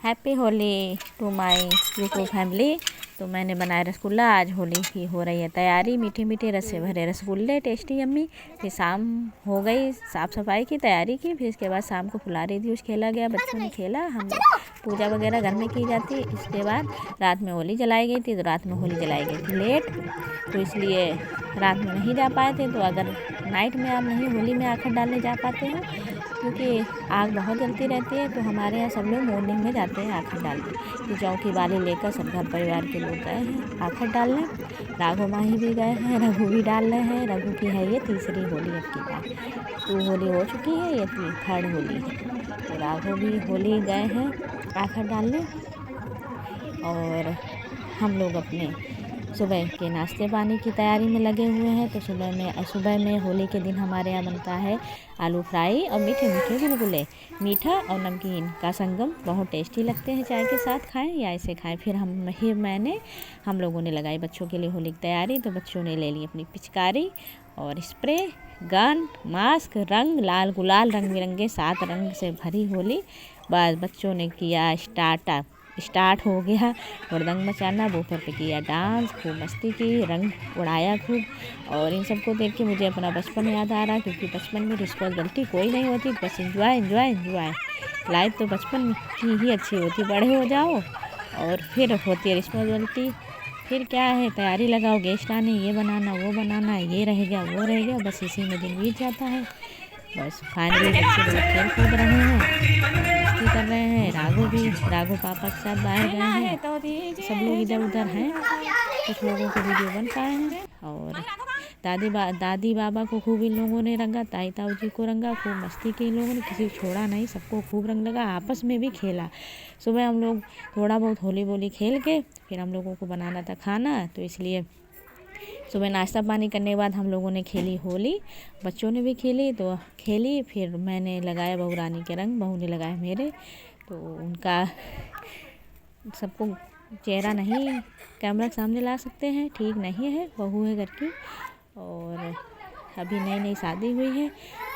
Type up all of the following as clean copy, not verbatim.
Happy Holi to my YouTube family. तो मैंने बनाया रसगुल्ला। आज होली की हो रही है तैयारी। मीठे मीठे रस से भरे रसगुल्ले टेस्टी यम्मी। फिर शाम हो गई, साफ़ सफाई की तैयारी की। फिर इसके बाद शाम को फुला रही थी, उस खेला गया, बच्चों ने खेला, हम पूजा वगैरह घर में की जाती। इसके बाद रात में होली जलाई गई थी। तो रात में होली जलाई गई थी लेट, तो इसलिए रात में नहीं जा पाए थे। तो अगर नाइट में आप नहीं होली में आखिर डालने जा पाते हो, क्योंकि आग बहुत जलती रहती है, तो हमारे यहाँ सब लोग मॉर्निंग में जाते हैं आखिर डालने। तो चौकी वाली लेकर सब घर परिवार के लोग गए हैं आखिर डालने। राघव माही भी गए हैं, रघु भी डाल रहे हैं। रघु की है ये तीसरी होली अब की बार। 2 होली हो चुकी है, ये 3rd होली है। तो राघव भी होली गए हैं आखिर डालने। और हम लोग अपने सुबह के नाश्ते पानी की तैयारी में लगे हुए हैं। तो सुबह में होली के दिन हमारे यहाँ बनता है आलू फ्राई और मीठे मीठे गुलगुले। मीठा और नमकीन का संगम बहुत टेस्टी लगते हैं। चाय के साथ खाएं या ऐसे खाएं। फिर हम लोगों ने लगाई बच्चों के लिए होली की तैयारी। तो बच्चों ने ले ली अपनी पिचकारी और स्प्रे, गन, मास्क, रंग, लाल गुलाल, रंग बिरंगे 7 रंग से भरी होली। बस बच्चों ने किया स्टार्ट हो गया हुड़दंग मचाना। बूफर पे किया डांस, खूब मस्ती की, रंग उड़ाया खूब। और इन सबको देख के मुझे अपना बचपन याद आ रहा, क्योंकि बचपन में रिस्पॉन्सिबिलिटी कोई नहीं होती, बस एंजॉय एंजॉय एंजॉय। लाइफ तो बचपन की ही अच्छी होती। बड़े हो जाओ और फिर होती है रिस्पॉन्सिबिलिटी। फिर क्या है, तैयारी लगाओ, गेस्ट आने, ये बनाना वो बनाना, ये रह गया वो रह गया, बस इसी में दिन बीत जाता है। बस फाइनली बच्चे लोग खेल कूद रहे हैं, मस्ती कर रहे हैं। राघव पापा के साथ बाहर गए हैं। सब लोग इधर उधर हैं। कुछ लोगों के वीडियो बन पाए हैं। और दादी बाबा को खूब इन लोगों ने रंगा, ताई ताऊ जी को रंगा, खूब मस्ती की इन लोगों ने, किसी को छोड़ा नहीं, सबको खूब रंग लगा। आपस में भी खेला। सुबह हम लोग थोड़ा बहुत होली बोली खेल के फिर हम लोगों को बनाना था खाना। तो इसलिए सुबह नाश्ता पानी करने के बाद हम लोगों ने खेली होली। बच्चों ने भी खेली, तो खेली। फिर मैंने लगाया बहू रानी के रंग, बहू ने लगाया मेरे। तो उनका सबको चेहरा नहीं कैमरा के सामने ला सकते हैं, ठीक नहीं है, बहू है घर की। और अभी नई नई शादी हुई है।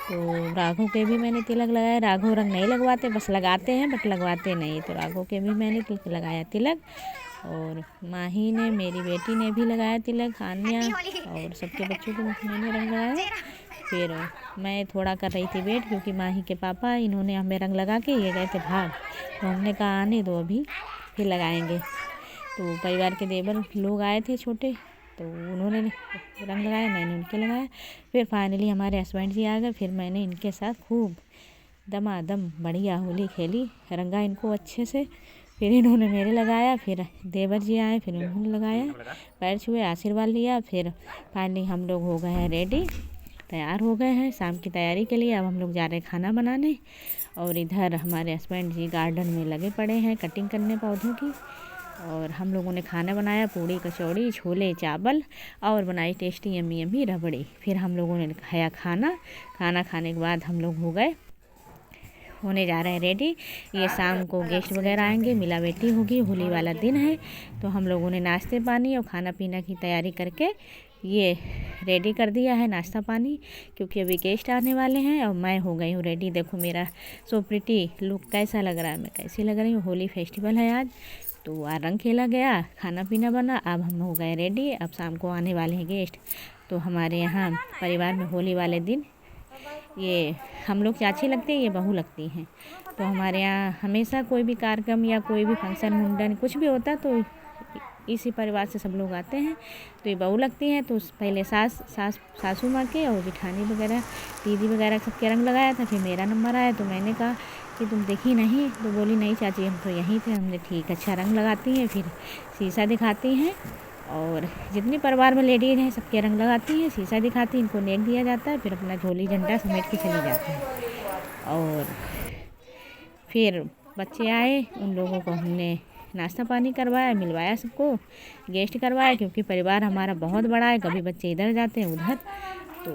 तो राघव के भी मैंने तिलक लगाया। राघव रंग नहीं लगवाते, बस लगाते हैं बट लगवाते नहीं। तो राघव के भी मैंने लगाया तिलक। और माही ने, मेरी बेटी ने भी लगाया तिलक, आन्या, और सबके बच्चों को मैंने रंग लगाया। फिर मैं थोड़ा कर रही थी वेट, क्योंकि माही के पापा इन्होंने हमें रंग लगा के ये गए थे भाग। तो हमने कहा आने दो, अभी फिर लगाएंगे। तो परिवार के देवर लोग आए थे छोटे, तो उन्होंने रंग लगाया, मैंने उनके लगाया। फिर फाइनली हमारे हस्बैंड जी आ गए। फिर मैंने इनके साथ खूब दमादम बढ़िया होली खेली, रंगा इनको अच्छे से। फिर इन्होंने मेरे लगाया। फिर देवर जी आए, फिर उन्होंने लगाया, पैर छुए, आशीर्वाद लिया। फिर फाइनली हम लोग हो गए हैं रेडी, तैयार हो गए हैं शाम की तैयारी के लिए। अब हम लोग जा रहे हैं खाना बनाने। और इधर हमारे हस्बैंड जी गार्डन में लगे पड़े हैं कटिंग करने पौधों की। और हम लोगों ने खाना बनाया, पूड़ी कचौड़ी, छोले चावल, और बनाई टेस्टी यम्मी यम्मी रबड़ी। फिर हम लोगों ने खाया खाना खाने के बाद हम लोग होने जा रहे हैं रेडी। ये शाम को गेस्ट वगैरह आएंगे, मिला बेटी होगी, होली वाला दिन है। तो हम लोगों ने नाश्ते पानी और खाना पीना की तैयारी करके ये रेडी कर दिया है नाश्ता पानी, क्योंकि अभी गेस्ट आने वाले हैं। और मैं हो गई हूँ रेडी। देखो मेरा सो प्रिटी लुक कैसा लग रहा है, मैं कैसी लग रही हूँ। होली फेस्टिवल है आज, तो रंग खेला गया, खाना पीना बना, अब हम हो गए रेडी। अब शाम को आने वाले हैं गेस्ट। तो हमारे यहाँ परिवार में होली वाले दिन ये हम लोग चाची लगते हैं, ये बहू लगती हैं। तो हमारे यहाँ हमेशा कोई भी कार्यक्रम या कोई भी फंक्शन मुंडन कुछ भी होता है, तो इसी परिवार से सब लोग आते हैं। तो ये बहू लगती हैं। तो पहले सासू माँ के और जिठानी वगैरह, दीदी वगैरह सबके रंग लगाया था। फिर मेरा नंबर आया, तो मैंने कहा कि तुम देखी नहीं? तो बोली नहीं चाची, हम तो यहीं थे। हमने ठीक, अच्छा रंग लगाती हैं, फिर शीशा दिखाती हैं। और जितनी परिवार में लेडीज हैं सबके रंग लगाती हैं, शीशा दिखाती, इनको नेक दिया जाता है, फिर अपना झोली झंडा समेट के चली जाती हैं। और फिर बच्चे आए, उन लोगों को हमने नाश्ता पानी करवाया, मिलवाया, सबको गेस्ट करवाया, क्योंकि परिवार हमारा बहुत बड़ा है। कभी बच्चे इधर जाते हैं उधर, तो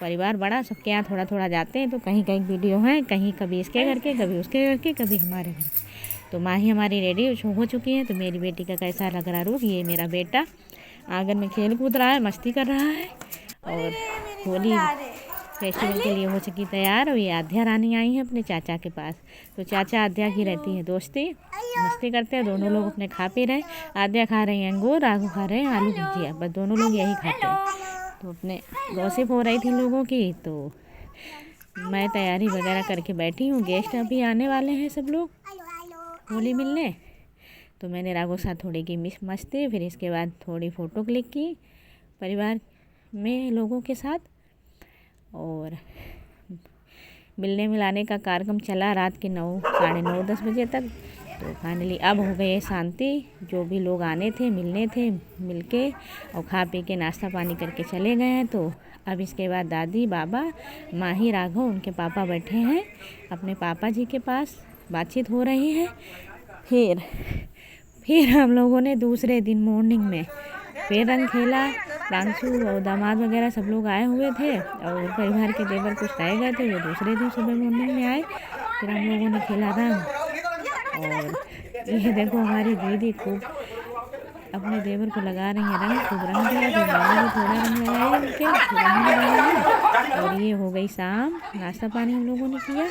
परिवार बड़ा, सबके यहाँ थोड़ा थोड़ा जाते हैं। तो कहीं कहीं वीडियो हैं, कहीं कभी इसके घर के, कभी उसके घर के, कभी हमारे घर के। तो माही हमारी रेडी हो चुकी है। तो मेरी बेटी का कैसा लग रहा रूप, ये मेरा बेटा आंगन में खेल कूद रहा है, मस्ती कर रहा है। और होली फेस्टिवल के लिए हो चुकी तैयार। और ये आध्या रानी आई है अपने चाचा के पास। तो चाचा आध्या की रहती है दोस्ती, मस्ती करते हैं दोनों लोग। अपने खा पी रहे, आध्या खा रही है अंगूर, राघव खा रहे हैं आलू भुजिया, बस दोनों लोग यही खाते हैं। तो अपने गॉसिप हो रही थी लोगों की, तो मैं तैयारी वगैरह करके बैठी हूँ। गेस्ट अभी आने वाले हैं सब लोग होली मिलने। तो मैंने राघव साथ थोड़ी की मस्ती, फिर इसके बाद थोड़ी फ़ोटो क्लिक की परिवार में लोगों के साथ। और मिलने मिलाने का कार्यक्रम चला रात के 9, साढ़े 9, 10 बजे तक। तो फाइनली अब हो गई है शांति। जो भी लोग आने थे मिलने थे, मिलके और खा पी के नाश्ता पानी करके चले गए हैं। तो अब इसके बाद दादी, बाबा, माही, राघव, उनके पापा बैठे हैं अपने पापा जी के पास, बातचीत हो रही है। फिर हम लोगों ने दूसरे दिन मॉर्निंग में फिर रंग खेला। प्रांशु और दामाद वगैरह सब लोग आए हुए थे और परिवार के देवर कुछ रह गए थे, वो दूसरे दिन सुबह मॉर्निंग में आए। फिर हम लोगों ने खेला रंग। और ये देखो हमारी दीदी खूब अपने देवर को लगा रही है रंग, खूब रंग दिया। फिर मैंने भी थोड़ा रंग लगाया उनके, रंग लगाया। और ये हो गई शाम, नाश्ता पानी हम लोगों ने किया।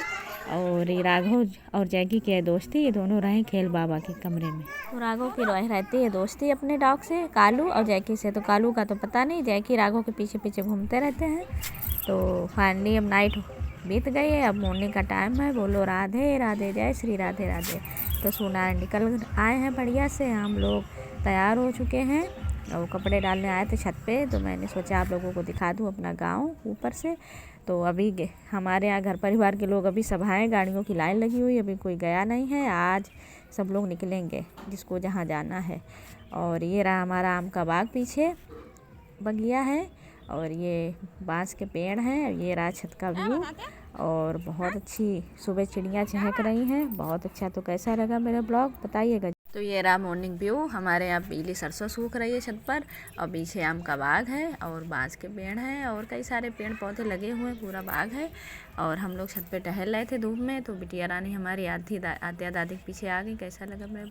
और ये राघव और जैकी की दोस्ती, ये दोनों रहे खेल बाबा के कमरे में। तो राघव की रहती है दोस्ती अपने डॉग से कालू, और जैकी से तो कालू का तो पता नहीं, जैकी राघव के पीछे पीछे घूमते रहते हैं। तो फाइनली अब नाइट बीत गई है, अब मॉर्निंग का टाइम है। बोलो राधे राधे, जय श्री राधे राधे। तो सोना निकल आए हैं बढ़िया से, हम लोग तैयार हो चुके हैं और कपड़े डालने आए थे छत पे। तो मैंने सोचा आप लोगों को दिखा दूँ अपना गांव ऊपर से। तो अभी हमारे यहाँ घर परिवार के लोग अभी सब हैं, गाड़ियों की लाइन लगी हुई, अभी कोई गया नहीं है। आज सब लोग निकलेंगे जिसको जहाँ जाना है। और ये रहा हमारा आम का बाग, पीछे बगिया है और ये बांस के पेड़ हैं। ये रहा छत का व्यू और बहुत अच्छी सुबह चिड़ियाँ चहक रही हैं, बहुत अच्छा। तो कैसा लगा मेरा ब्लॉग बताइएगा। तो ये रहा मॉर्निंग व्यू। हमारे यहाँ पीली सरसों सूख रही है छत पर, और पीछे आम का बाग है और बांस के पेड़ हैं और कई सारे पेड़ पौधे लगे हुए हैं, पूरा बाग है। और हम लोग छत पे टहल रहे थे धूप में। तो बिटिया रानी हमारी आध्या दादी के पीछे आ गई। कैसा लगा मेरा